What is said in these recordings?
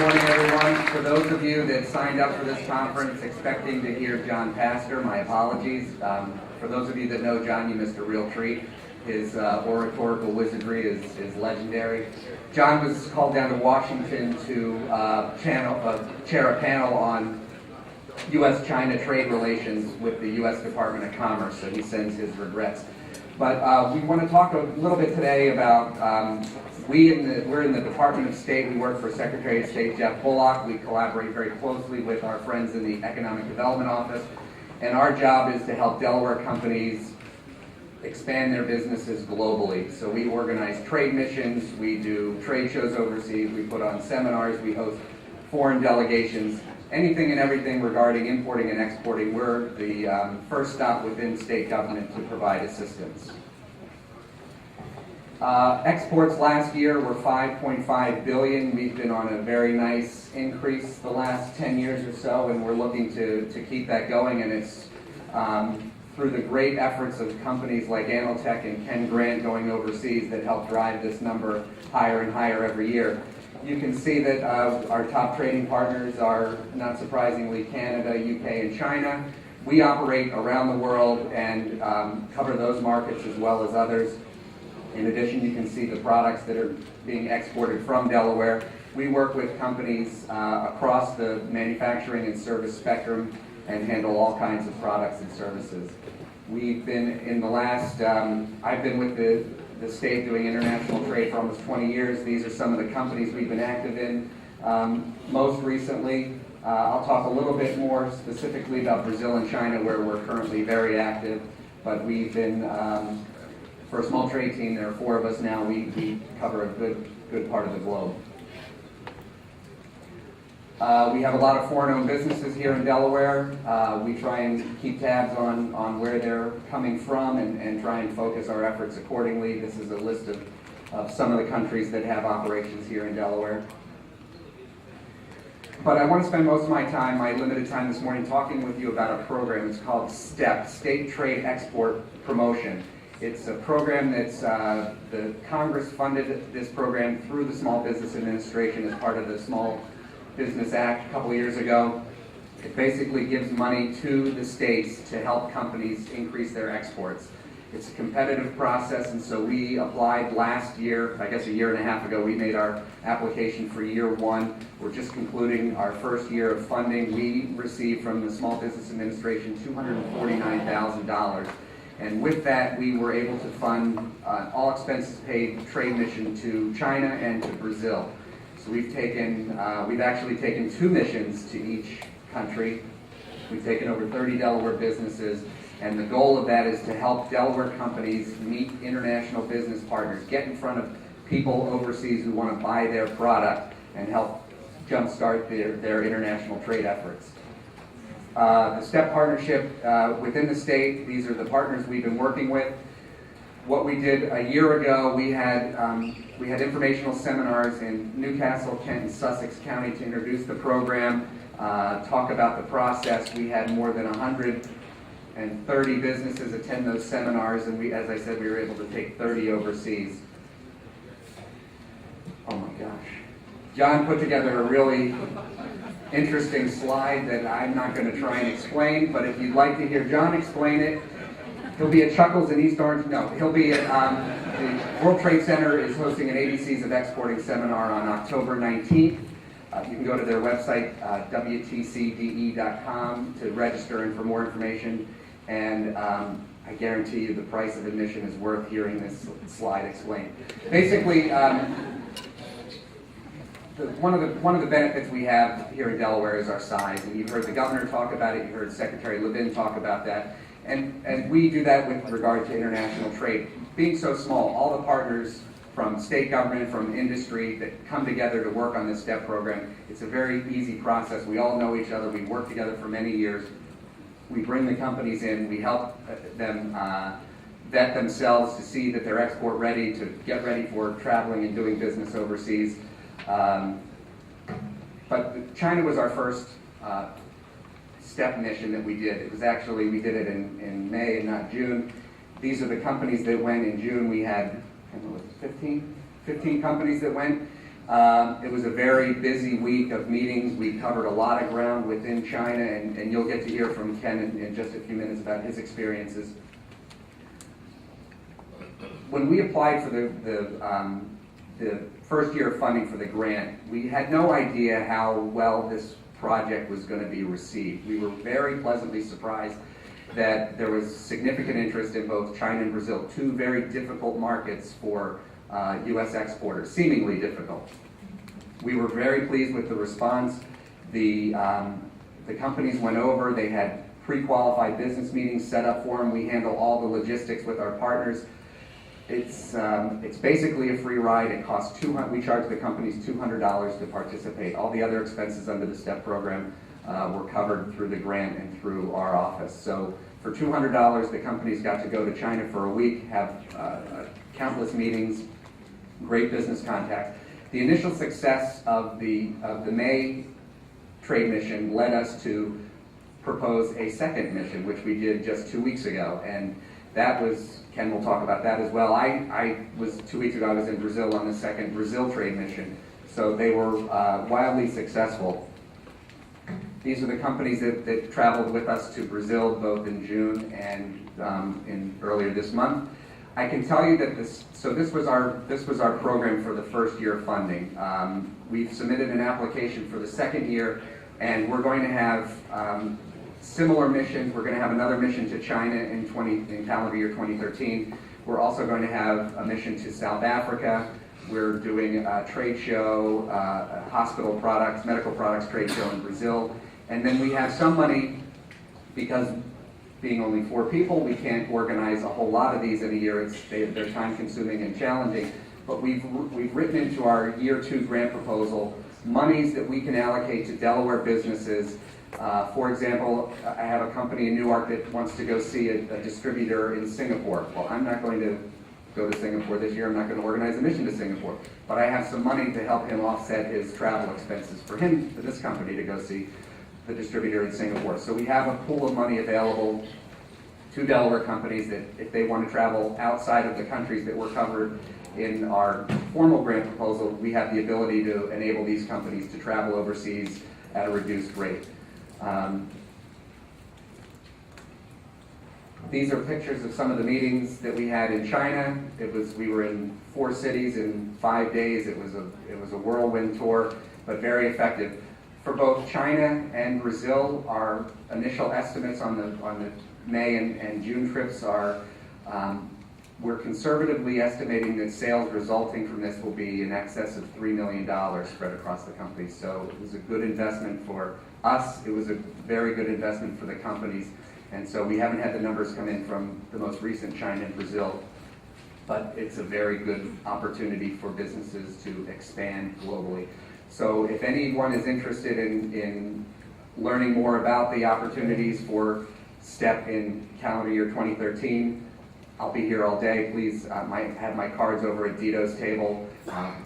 morning, everyone. For those of you that signed up for this conference expecting to hear John Pastor, my apologies. For those of you that know John, you missed a real treat. His oratorical wizardry is legendary. John was called down to Washington to chair a panel on U.S.-China trade relations with the U.S. Department of Commerce, so he sends his regrets. But we want to talk a little bit today about we're in the Department of State. We work for Secretary of State Jeff Bullock. We collaborate very closely with our friends in the Economic Development Office, and our job is to help Delaware companies expand their businesses globally. So we organize trade missions, we do trade shows overseas, we put on seminars, we host foreign delegations, anything and everything regarding importing and exporting. We're the first stop within state government to provide assistance. Exports last year were $5.5 billion. We've been on a very nice increase the last 10 years or so, and we're looking to keep that going, and it's through the great efforts of companies like Analtech and Ken Grant going overseas that help drive this number higher and higher every year. You can see that our top trading partners are, not surprisingly, Canada, UK, and China. We operate around the world and cover those markets as well as others. In addition, you can see the products that are being exported from Delaware. We work with companies across the manufacturing and service spectrum and handle all kinds of products and services. We've been in the last, I've been with the state doing international trade for almost 20 years. These are some of the companies we've been active in. Most recently, I'll talk a little bit more specifically about Brazil and China, where we're currently very active, but we've been, for a small trade team, there are 4 of us now. We cover a good part of the globe. We have a lot of foreign-owned businesses here in Delaware. We try and keep tabs on where they're coming from and try and focus our efforts accordingly. This is a list of some of the countries that have operations here in Delaware. But I want to spend most of my limited time this morning, talking with you about a program. It's called STEP, State Trade Export Promotion. It's a program that's, the Congress funded this program through the Small Business Administration as part of the Small Business Act a couple of years ago. It basically gives money to the states to help companies increase their exports. It's a competitive process, and so we applied last year, I guess a year and a half ago. We made our application for year 1. We're just concluding our first year of funding. We received from the Small Business Administration $249,000. And with that, we were able to fund all expenses paid trade mission to China and to Brazil. So we've actually taken 2 missions to each country. We've taken over 30 Delaware businesses, and the goal of that is to help Delaware companies meet international business partners, get in front of people overseas who want to buy their product, and help jumpstart their international trade efforts. The STEP partnership within the state, these are the partners we've been working with. What we did a year ago, we had informational seminars in Newcastle, Kent, and Sussex County to introduce the program, talk about the process. We had more than 130 businesses attend those seminars, and as I said, we were able to take 30 overseas. Oh my gosh. John put together a really interesting slide that I'm not going to try and explain, but if you'd like to hear John explain it, he'll be at Chuckles in East Orange. No, he'll be at the World Trade Center is hosting an ABCs of Exporting seminar on October 19th. You can go to their website, WTCDE.com, to register and for more information. And I guarantee you the price of admission is worth hearing this slide explained. Basically, one of the benefits we have here in Delaware is our size, and you've heard the governor talk about it, you heard Secretary Levin talk about that, and we do that with regard to international trade. Being so small, all the partners from state government, from industry that come together to work on this STEP program, it's a very easy process. We all know each other, we work together for many years. We bring the companies in, we help them vet themselves to see that they're export ready, to get ready for traveling and doing business overseas. But China was our first STEP mission that we did. It was actually, we did it in May and not June. These are the companies that went in June. We had, I don't know, 15 companies that went. It was a very busy week of meetings. We covered a lot of ground within China, and you'll get to hear from Ken in just a few minutes about his experiences. When we applied for the first year of funding for the grant, we had no idea how well this project was going to be received. We were very pleasantly surprised that there was significant interest in both China and Brazil, two very difficult markets for U.S. exporters, seemingly difficult. We were very pleased with the response. The companies went over, they had pre-qualified business meetings set up for them. We handle all the logistics with our partners. It's basically a free ride. It costs we charge the companies $200 to participate. All the other expenses under the STEP program were covered through the grant and through our office. So for $200, the companies got to go to China for a week, have countless meetings, great business contacts. The initial success of the May trade mission led us to propose a second mission, which we did just 2 weeks ago, and that was, Ken will talk about that as well. I was 2 weeks ago, I was in Brazil on the second Brazil trade mission, so they were wildly successful. These are the companies that traveled with us to Brazil both in June and earlier this month. I can tell you that this was our program for the first year of funding. We've submitted an application for the second year, and we're going to have similar missions. We're going to have another mission to China in calendar year 2013. We're also going to have a mission to South Africa. We're doing a trade show, a hospital products, medical products trade show in Brazil. And then we have some money, because being only 4 people, we can't organize a whole lot of these in a year. They're time consuming and challenging. But we've written into our year 2 grant proposal monies that we can allocate to Delaware businesses. For example, I have a company in Newark that wants to go see a distributor in Singapore. Well, I'm not going to go to Singapore this year. I'm not going to organize a mission to Singapore. But I have some money to help him offset his travel expenses for this company to go see the distributor in Singapore. So we have a pool of money available to Delaware companies that if they want to travel outside of the countries that were covered in our formal grant proposal, we have the ability to enable these companies to travel overseas at a reduced rate. These are pictures of some of the meetings that we had in China. We were in 4 cities in 5 days. It was a whirlwind tour, but very effective. For both China and Brazil, our initial estimates on the May and June trips are, we're conservatively estimating that sales resulting from this will be in excess of $3 million spread across the company. So it was a good investment for us. It was a very good investment for the companies. And so we haven't had the numbers come in from the most recent China and Brazil, but it's a very good opportunity for businesses to expand globally. So if anyone is interested in learning more about the opportunities for STEP in calendar year 2013, I'll be here all day. Please have my cards over at Dito's table.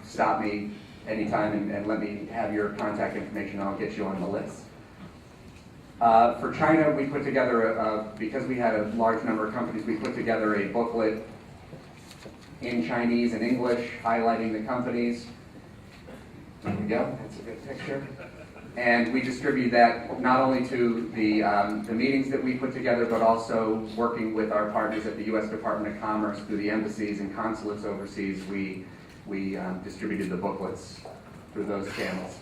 Stop me anytime and let me have your contact information. I'll get you on the list. For China, we put together, because we had a large number of companies, we put together a booklet in Chinese and English highlighting the companies. There we go, that's a good picture. And we distribute that not only to the meetings that we put together, but also working with our partners at the U.S. Department of Commerce through the embassies and consulates overseas. We distributed the booklets through those channels.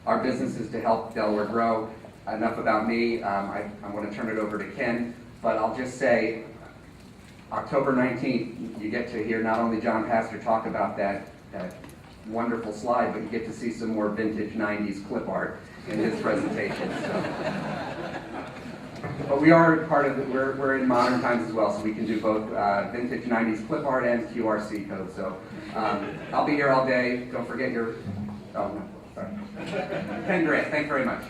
Our business is to help Delaware grow. Enough about me. I want to turn it over to Ken, but I'll just say October 19th, you get to hear not only John Pastor talk about that wonderful slide, but you get to see some more vintage 90s clip art in his presentation. So. But we are part of we're in modern times as well, so we can do both vintage 90s clip art and QRC code. So I'll be here all day. Don't forget your, oh no, sorry. Ken Grant, thanks very much.